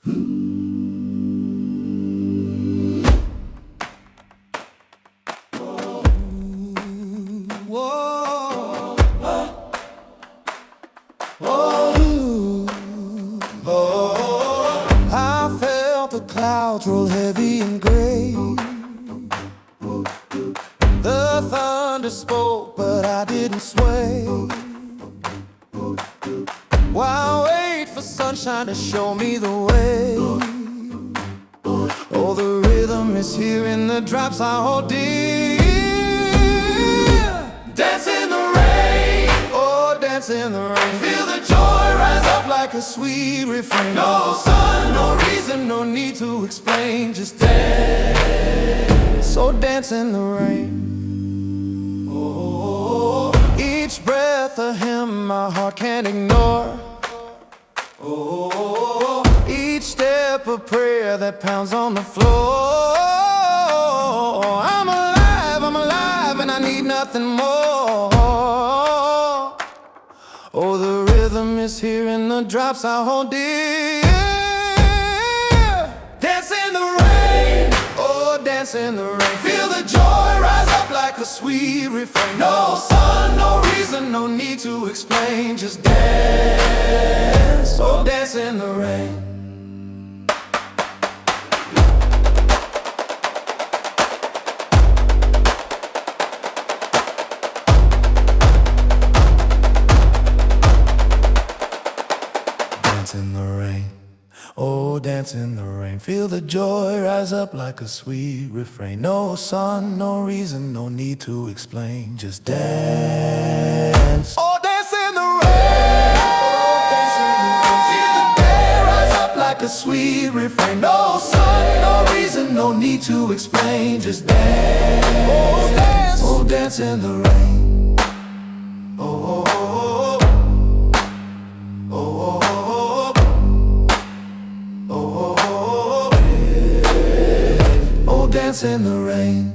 Whoa. Oh. Oh. I felt the clouds roll heavy and gray. The thunder spoke, but I didn't sway. While I wait for sunshine to show me the way. Oh, the rhythm is here in the drops I hold dear. Dance in the rain, oh, dance in the rain. Feel the joy rise up like a sweet refrain. No sun, no reason, no need to explain. Just dance, so dance in the rain. Oh, each breath a hymn my heart can't ignore. Oh, each step a prayer that pounds on the floor. I'm alive, and I need nothing more. Oh, the rhythm is here in the drops I hold dear. Dance in the rain, oh, dance in the rain. Feel the joy rise up like a sweet refrain. No sun, no reason, no need to explain. Just dance, oh, dance in the rain. Dance in the rain, oh, dance in the rain. Feel the joy rise up like a sweet refrain. No sun, no reason, no need to explain. Just dance, oh, dance in the rain. Oh, dance in the rain. Feel the day rise up like a sweet refrain. No sun, no reason, no need to explain. Just dance, oh, dance in the rain. Oh, oh, oh. Dance in the rain.